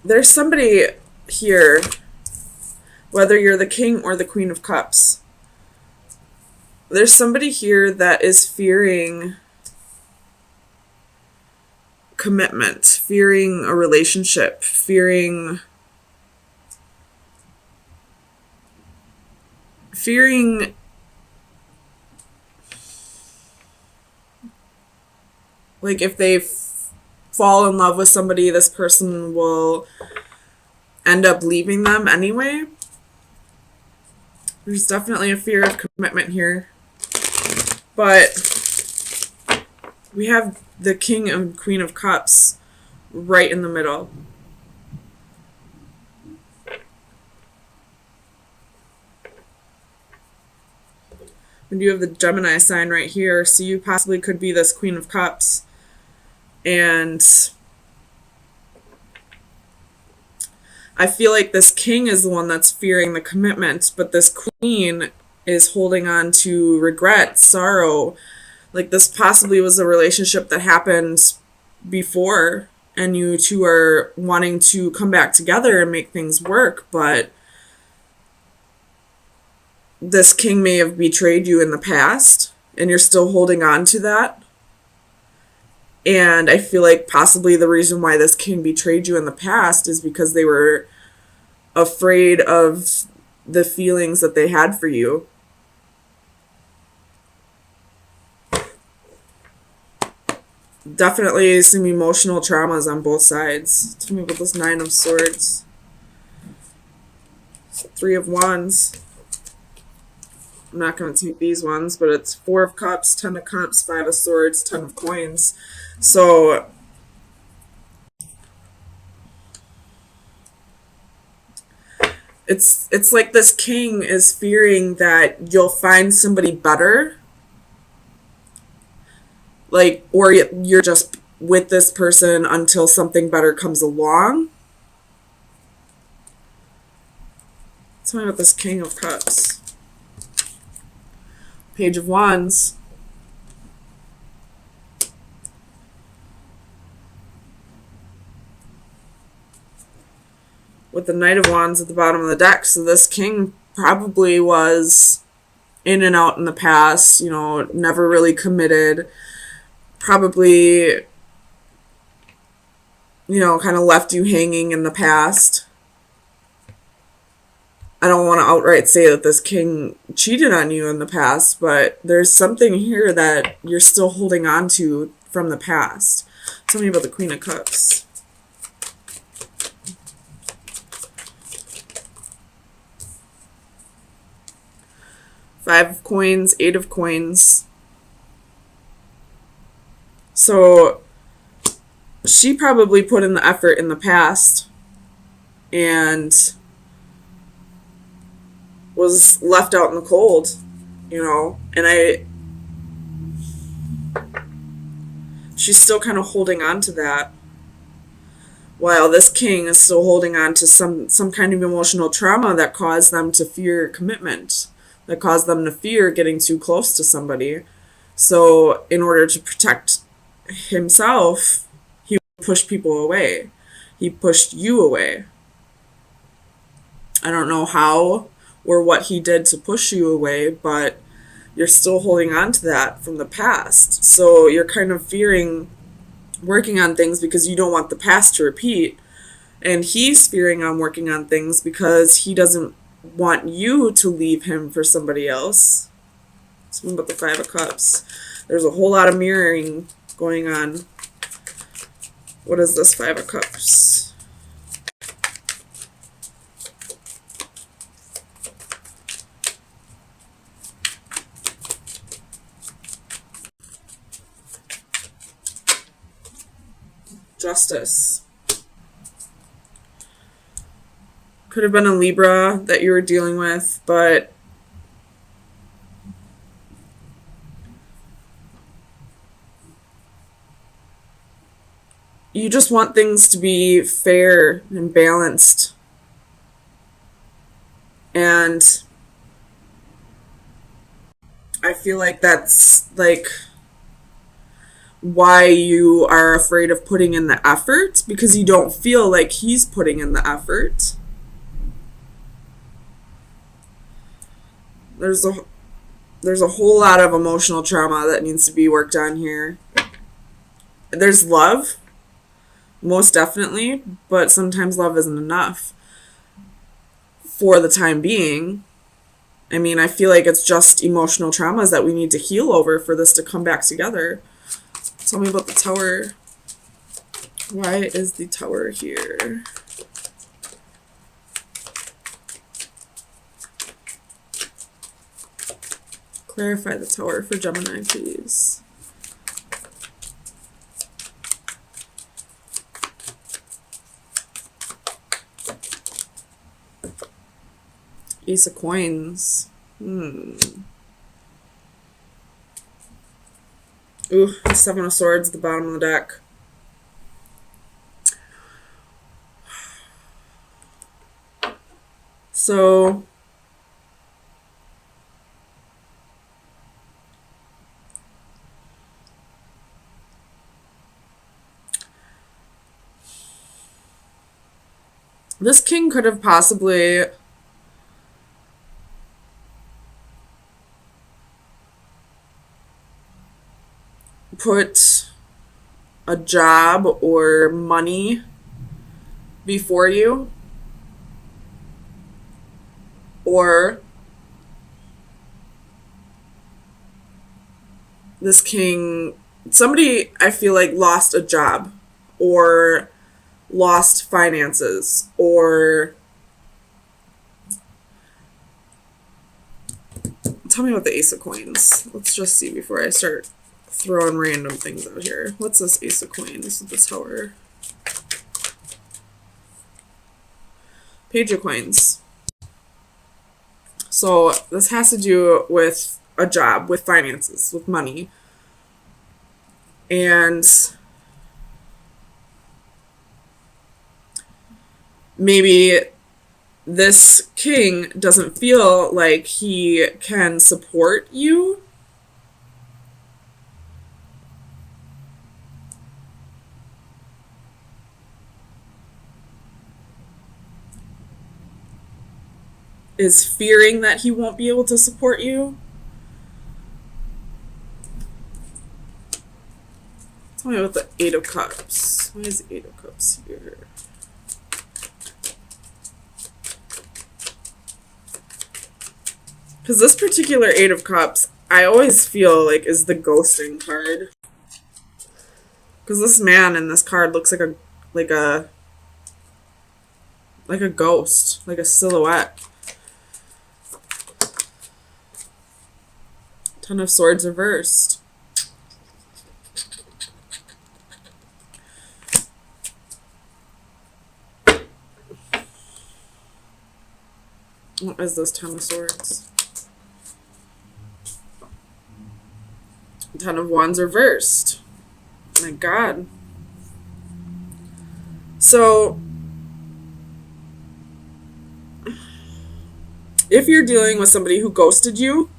There's somebody here, whether you're the king or the queen of cups, there's somebody here that is fearing commitment, fearing a relationship, fearing like if they fall in love with somebody, this person will end up leaving them anyway. There's definitely a fear of commitment here. But we have the king and queen of cups right in the middle. And you have the Gemini sign right here, so you possibly could be this queen of cups. And I feel like this king is the one that's fearing the commitment, but this queen is holding on to regret, sorrow. Like this possibly was a relationship that happened before, and you two are wanting to come back together and make things work, but this king may have betrayed you in the past, and you're still holding on to that. And I feel like possibly the reason why this king betrayed you in the past is because they were afraid of the feelings that they had for you. Definitely some emotional traumas on both sides. Tell me about this Nine of Swords. Three of Wands. I'm not going to take these ones, but it's Four of Cups, Ten of Cups, Five of Swords, Ten of Coins. So it's like this king is fearing that you'll find somebody better, like, or you're just with this person until something better comes along. Tell me about this King of Cups. Page of Wands. With the Knight of Wands at the bottom of the deck. So this king probably was in and out in the past, you know, never really committed. Probably, you know, kind of left you hanging in the past. I don't want to outright say that this king cheated on you in the past, but there's something here that you're still holding on to from the past. Tell me about the Queen of Cups. Five of Coins, Eight of Coins. So she probably put in the effort in the past and was left out in the cold, you know, and she's still kind of holding on to that, while this king is still holding on to some kind of emotional trauma that caused them to fear commitment, that caused them to fear getting too close to somebody. So in order to protect himself, he pushed people away. He pushed you away. I don't know how or what he did to push you away, but you're still holding on to that from the past. So you're kind of fearing working on things because you don't want the past to repeat. And he's fearing on working on things because he doesn't want you to leave him for somebody else. Something about the Five of Cups. There's a whole lot of mirroring going on. What is this Five of Cups? Justice. Could have been a Libra that you were dealing with, but you just want things to be fair and balanced. And I feel like that's like why you are afraid of putting in the effort, because you don't feel like he's putting in the effort. There's a whole lot of emotional trauma that needs to be worked on here. There's love, most definitely, but sometimes love isn't enough for the time being. I mean, I feel like it's just emotional traumas that we need to heal over for this to come back together. Tell me about the Tower. Why is the Tower here? Clarify the Tower for Gemini, please. Ace of Coins. Ooh, Seven of Swords at the bottom of the deck. So this king could have possibly put a job or money before you, or this king, somebody I feel like lost a job or lost finances, or tell me about the Ace of Coins. Let's just see before I start throwing random things out here. What's this Ace of Coins with the Tower? Page of Coins. So this has to do with a job, with finances, with money. And maybe this king doesn't feel like he can support you. Is fearing that he won't be able to support you. Tell me about the Eight of Cups. Why is the Eight of Cups here? Because this particular Eight of Cups, I always feel like is the ghosting card. Because this man in this card looks like a ghost, like a silhouette. Ten of Swords reversed. What is this Ten of Swords? Ten of Wands reversed. My God. So, if you're dealing with somebody who ghosted you,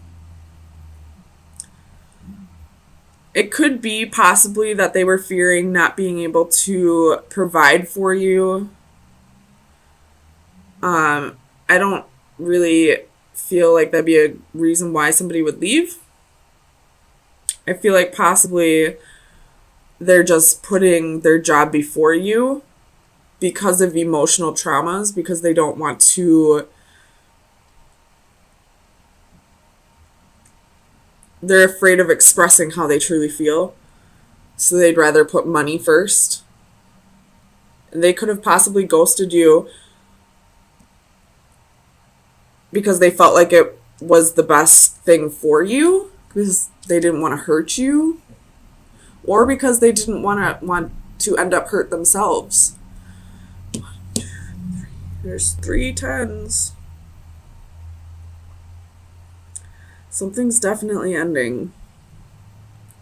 it could be possibly that they were fearing not being able to provide for you. I don't really feel like that'd be a reason why somebody would leave. I feel like possibly they're just putting their job before you because of emotional traumas, because they don't want to. They're afraid of expressing how they truly feel, so they'd rather put money first. And they could have possibly ghosted you because they felt like it was the best thing for you, because they didn't want to hurt you, or because they didn't want to end up hurt themselves. 1, 2, 3. There's 3 tens. Something's definitely ending.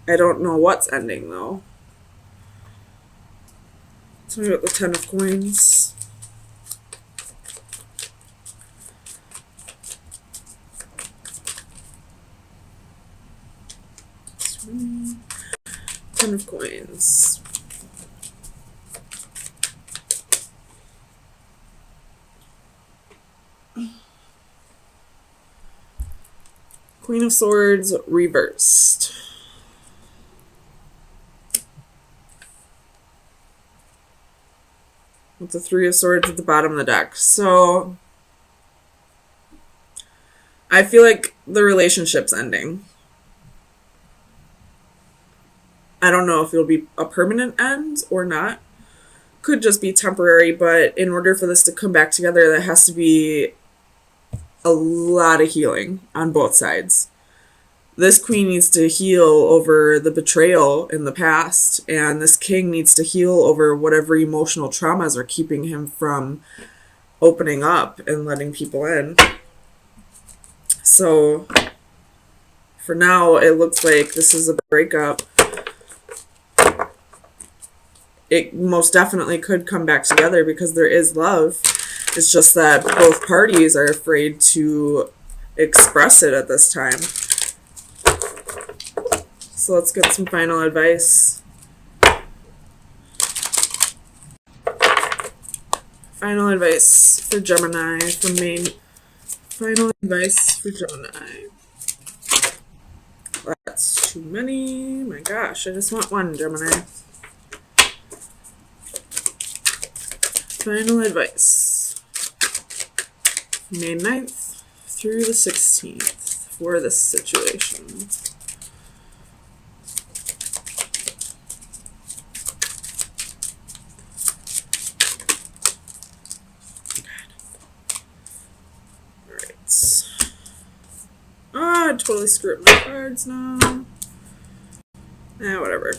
I don't know what's ending, though. Tell me about the Ten of Coins. Ten of Coins. Queen of Swords reversed. With the Three of Swords at the bottom of the deck. So I feel like the relationship's ending. I don't know if it'll be a permanent end or not. Could just be temporary, but in order for this to come back together, there has to be a lot of healing on both sides. This queen needs to heal over the betrayal in the past, and this king needs to heal over whatever emotional traumas are keeping him from opening up and letting people in. So for now, it looks like this is a breakup. It most definitely could come back together because there is love. It's just that both parties are afraid to express it at this time. So let's get some final advice. Final advice for Gemini from Maine. Final advice for Gemini. That's too many. My gosh, I just want one, Gemini. Final advice. May 9th through the 16th for this situation. I totally screwed up my cards now. Whatever.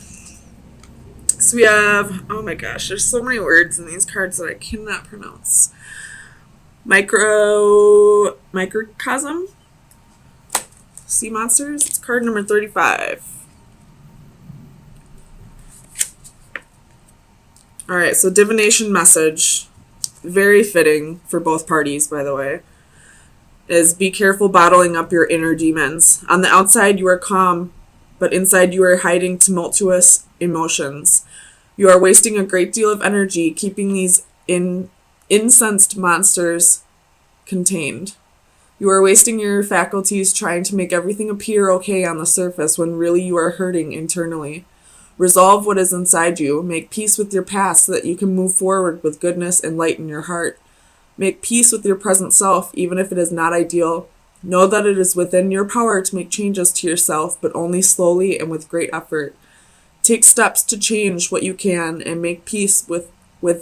So we have, oh my gosh, there's so many words in these cards that I cannot pronounce. Microcosm. Sea monsters. It's card number 35. Alright, so divination message. Very fitting for both parties, by the way. Is be careful bottling up your inner demons. On the outside, you are calm, but inside you are hiding tumultuous emotions. You are wasting a great deal of energy keeping these incensed monsters contained. You are wasting your faculties trying to make everything appear okay on the surface when really you are hurting internally. Resolve what is inside you. Make peace with your past so that you can move forward with goodness and light in your heart. Make peace with your present self, even if it is not ideal. Know that it is within your power to make changes to yourself, but only slowly and with great effort. Take steps to change what you can and make peace with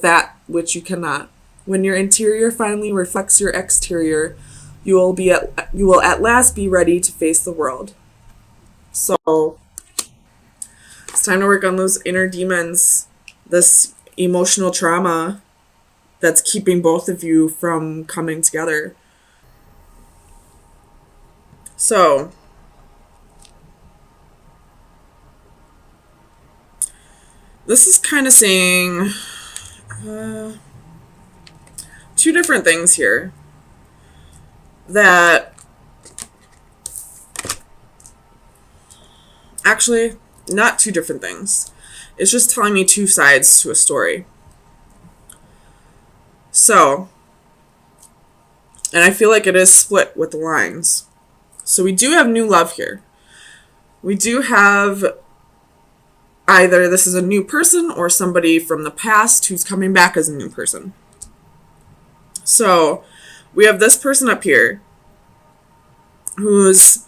that which you cannot. When your interior finally reflects your exterior, you will at last be ready to face the world. So it's time to work on those inner demons, this emotional trauma that's keeping both of you from coming together. So this is kind of saying two different things here. That actually, not two different things. It's just telling me two sides to a story. So, and I feel like it is split with the lines. So we do have new love here. We do have either this is a new person or somebody from the past who's coming back as a new person. So we have this person up here who's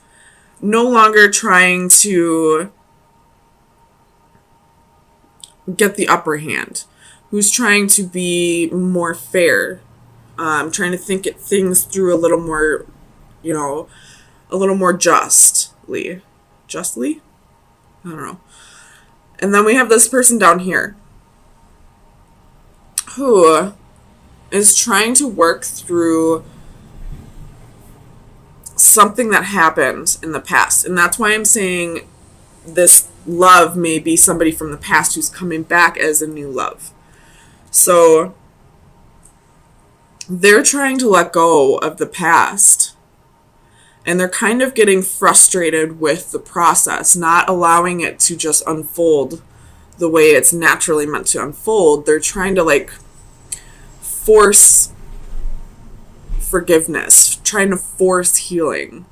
no longer trying to get the upper hand, who's trying to be more fair, trying to think things through a little more, a little more justly? I don't know. And then we have this person down here who is trying to work through something that happened in the past. And that's why I'm saying this love may be somebody from the past who's coming back as a new love. So they're trying to let go of the past. And they're kind of getting frustrated with the process, not allowing it to just unfold the way it's naturally meant to unfold. They're trying to force forgiveness, trying to force healing,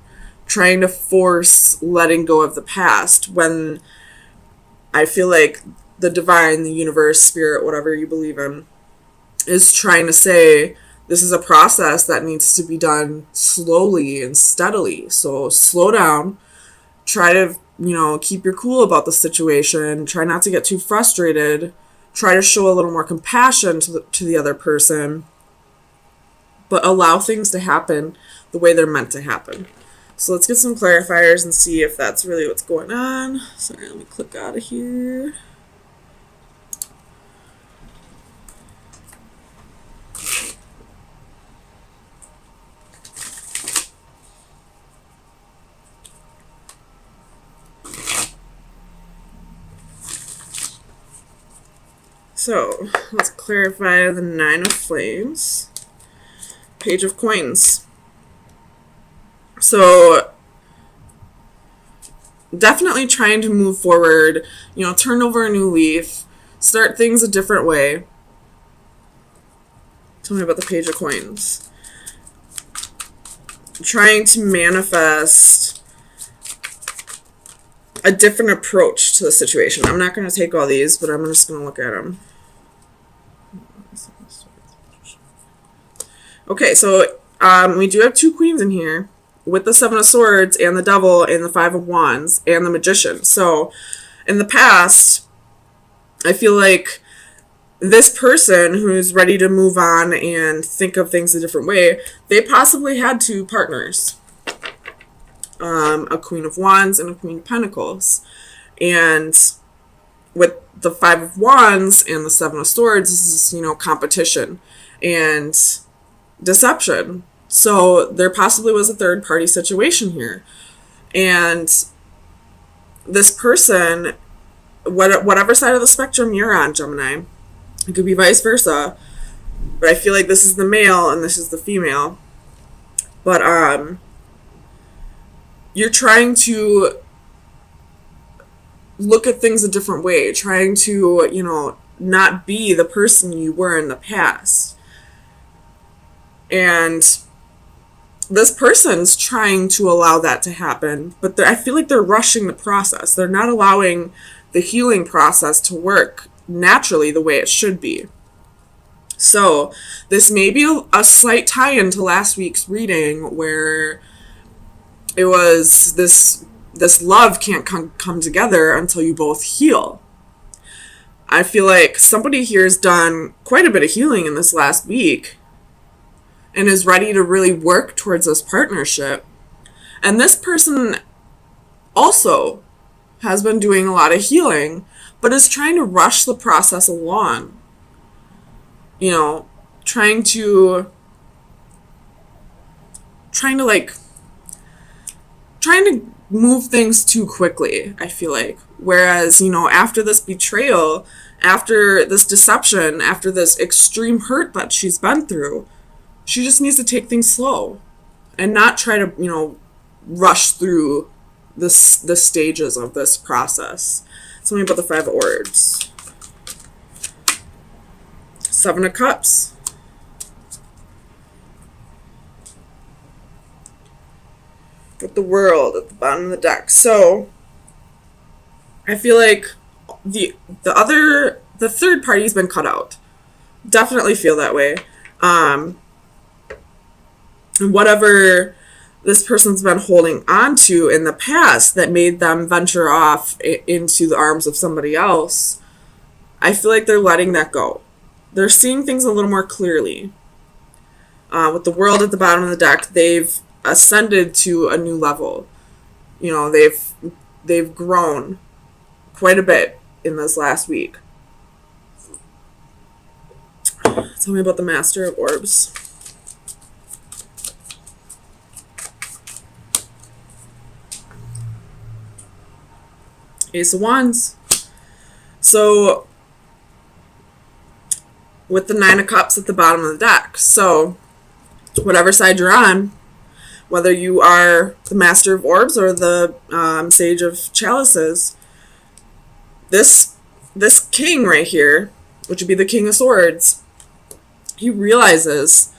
trying to force letting go of the past, when I feel like the divine, the universe, spirit, whatever you believe in, is trying to say this is a process that needs to be done slowly and steadily. So slow down, try to, keep your cool about the situation, try not to get too frustrated, try to show a little more compassion to the other person, but allow things to happen the way they're meant to happen. So let's get some clarifiers and see if that's really what's going on. Sorry, let me click out of here. So let's clarify the Nine of Flames, Page of Coins. So definitely trying to move forward, turn over a new leaf, start things a different way. Tell me about the Page of Coins. Trying to manifest a different approach to the situation. I'm not going to take all these, but I'm just going to look at them. Okay, so we do have two queens in here with the Seven of Swords and the Devil and the Five of Wands and the Magician. So in the past, I feel like this person who's ready to move on and think of things a different way, they possibly had two partners. A Queen of Wands and a Queen of Pentacles. And with the Five of Wands and the Seven of Swords, this is, competition and deception. So there possibly was a third party situation here. And this person, whatever side of the spectrum you're on, Gemini, it could be vice versa, but I feel like this is the male and this is the female. But you're trying to look at things a different way, trying to, not be the person you were in the past. And this person's trying to allow that to happen, but I feel like they're rushing the process. They're not allowing the healing process to work naturally the way it should be. So this may be a slight tie-in to last week's reading, where it was this love can't come together until you both heal. I feel like somebody here has done quite a bit of healing in this last week and is ready to really work towards this partnership. And this person also has been doing a lot of healing, but is trying to rush the process along. Trying to move things too quickly, I feel like. Whereas, after this betrayal, after this deception, after this extreme hurt that she's been through, she just needs to take things slow and not try to, rush through the stages of this process. Tell me about the Five of Orbs. Seven of Cups. With the World at the bottom of the deck. So I feel like the third party's been cut out. Definitely feel that way. And whatever this person's been holding on to in the past that made them venture off into the arms of somebody else, I feel like they're letting that go. They're seeing things a little more clearly. With the World at the bottom of the deck, they've ascended to a new level. They've grown quite a bit in this last week. Tell me about the Master of Orbs. Ace of Wands. So with the Nine of Cups at the bottom of the deck. So whatever side you're on, whether you are the Master of Orbs or the Sage of Chalices, this king right here, which would be the King of Swords, he realizes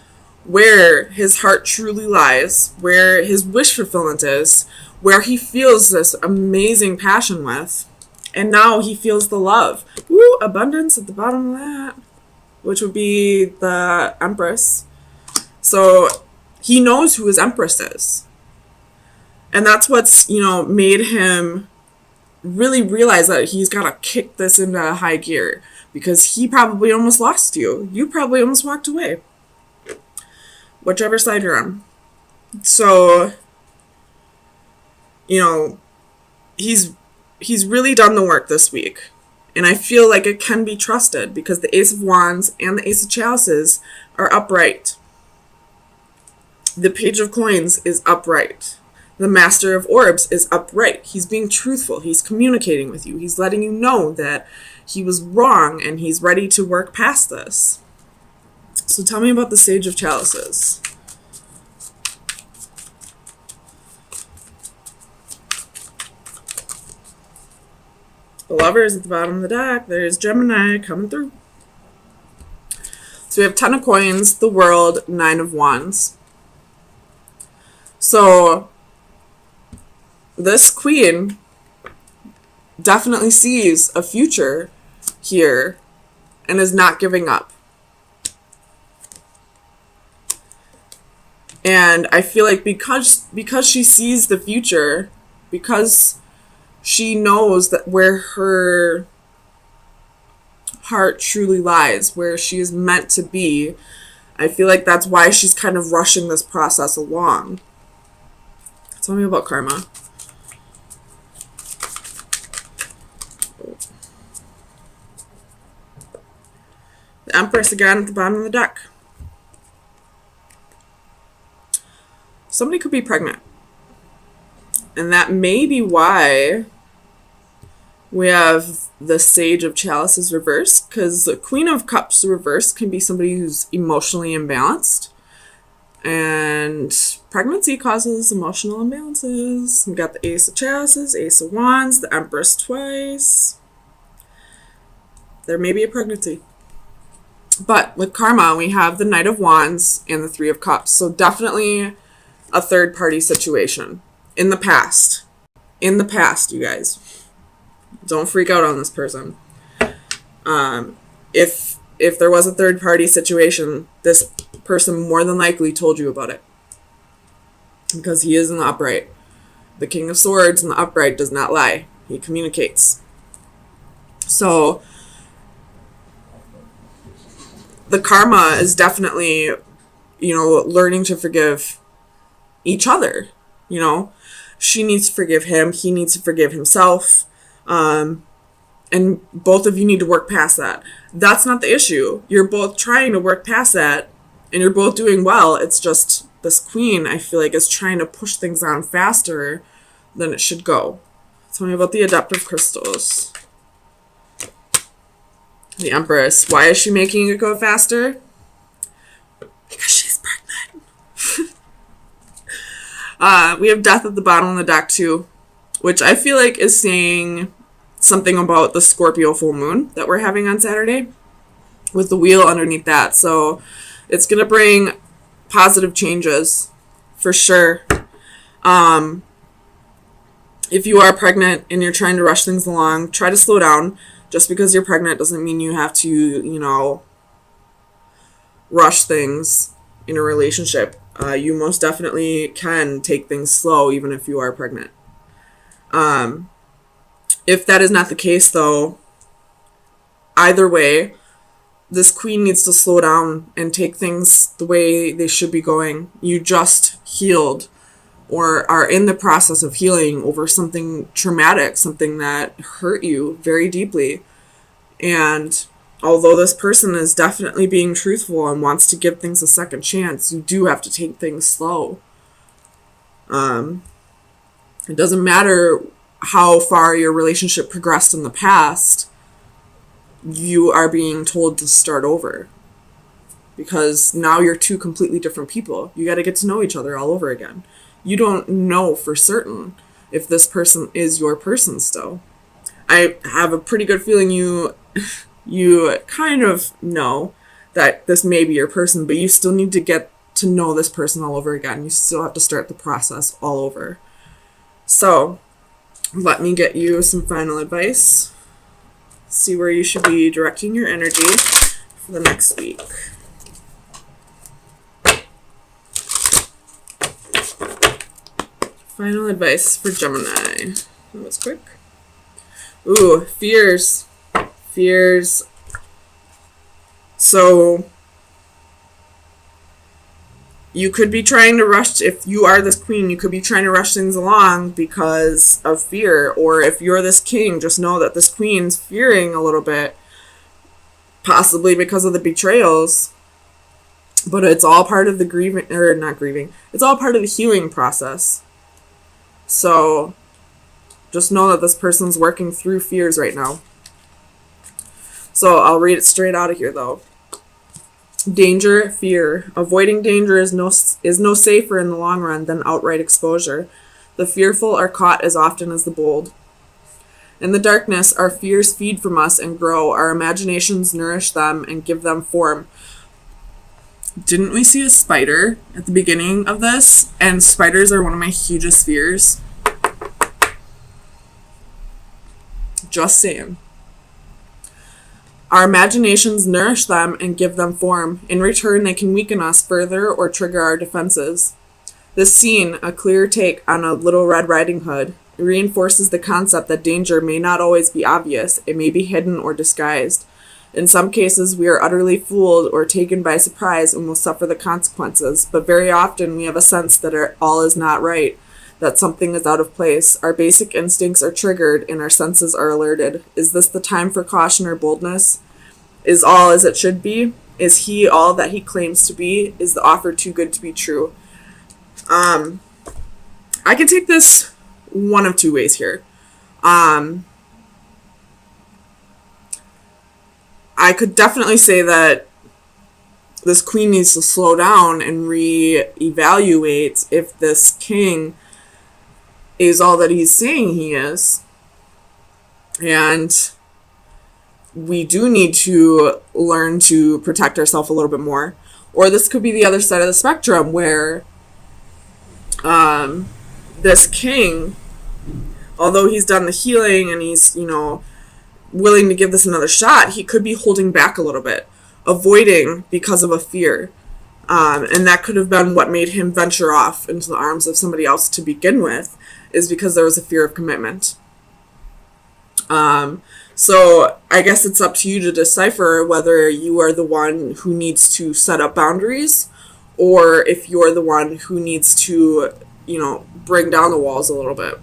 where his heart truly lies, where his wish fulfillment is, where he feels this amazing passion with. And now he feels the love. Woo, abundance at the bottom of that, which would be the Empress. So he knows who his Empress is. And that's what's, made him really realize that he's got to kick this into high gear, because he probably almost lost you. You probably almost walked away. Whichever side you're on. So, he's really done the work this week. And I feel like it can be trusted because the Ace of Wands and the Ace of Chalices are upright. The Page of Coins is upright. The Master of Orbs is upright. He's being truthful. He's communicating with you. He's letting you know that he was wrong and he's ready to work past this. So tell me about the Sage of Chalices. The Lovers at the bottom of the deck. There's Gemini coming through. So we have 10 of Coins, the World, 9 of Wands. So this queen definitely sees a future here and is not giving up. And I feel like because she sees the future, because she knows that where her heart truly lies, where she is meant to be, I feel like that's why she's kind of rushing this process along. Tell me about karma. The Empress again at the bottom of the deck. Somebody could be pregnant. And that may be why we have the Sage of Chalices reversed, because the Queen of Cups reversed can be somebody who's emotionally imbalanced. And pregnancy causes emotional imbalances. We got the Ace of Chalices, Ace of Wands, the Empress twice. There may be a pregnancy. But with karma, we have the Knight of Wands and the Three of Cups. So definitely a third-party situation. In the past. In the past, you guys. Don't freak out on this person. If there was a third-party situation, this person more than likely told you about it. Because he is in the upright. The King of Swords in the upright does not lie. He communicates. So the karma is definitely, learning to forgive each other. She needs to forgive him. He needs to forgive himself. And both of you need to work past that. That's not the issue. You're both trying to work past that, and you're both doing well. It's just this queen, I feel like, is trying to push things on faster than it should go. Tell me about the adaptive crystals. The Empress. Why is she making it go faster? Because she's pregnant. We have Death at the bottom of the deck too, which I feel like is saying something about the Scorpio full moon that we're having on Saturday with the wheel underneath that. So it's going to bring positive changes for sure. If you are pregnant and you're trying to rush things along, try to slow down. Just because you're pregnant doesn't mean you have to, rush things in a relationship. You most definitely can take things slow even if you are pregnant. If that is not the case, though, either way, this queen needs to slow down and take things the way they should be going. You just healed or are in the process of healing over something traumatic, something that hurt you very deeply. And although this person is definitely being truthful and wants to give things a second chance, you do have to take things slow. It doesn't matter how far your relationship progressed in the past. You are being told to start over. Because now you're two completely different people. You got to get to know each other all over again. You don't know for certain if this person is your person still. I have a pretty good feeling you kind of know that this may be your person, but you still need to get to know this person all over again. You still have to start the process all over. So let me get you some final advice. See where you should be directing your energy for the next week. Final advice for Gemini. That was quick. Ooh, fears. Fears. So you could be trying to rush, if you are this queen, you could be trying to rush things along because of fear. Or if you're this king, just know that this queen's fearing a little bit, possibly because of the betrayals. But it's all part of the grieving, or not grieving, it's all part of the healing process. So just know that this person's working through fears right now. So I'll read it straight out of here, though. Danger, fear. Avoiding danger is no safer in the long run than outright exposure. The fearful are caught as often as the bold. In the darkness, our fears feed from us and grow. Our imaginations nourish them and give them form. Didn't we see a spider at the beginning of this? And spiders are one of my hugest fears. Just saying. Our imaginations nourish them and give them form. In return, they can weaken us further or trigger our defenses. This scene, a clear take on a Little Red Riding Hood, reinforces the concept that danger may not always be obvious. It may be hidden or disguised. In some cases, we are utterly fooled or taken by surprise and will suffer the consequences, but very often we have a sense that all is not right, that something is out of place. Our basic instincts are triggered and our senses are alerted. Is this the time for caution or boldness? Is all as it should be? Is he all that he claims to be? Is the offer too good to be true? I can take this one of two ways here. I could definitely say that this queen needs to slow down and reevaluate if this king is all that he's saying he is. And we do need to learn to protect ourselves a little bit more. Or this could be the other side of the spectrum where this king, although he's done the healing and he's, willing to give this another shot, he could be holding back a little bit, avoiding because of a fear. And that could have been what made him venture off into the arms of somebody else to begin with, is because there was a fear of commitment. So I guess it's up to you to decipher whether you are the one who needs to set up boundaries or if you're the one who needs to, bring down the walls a little bit.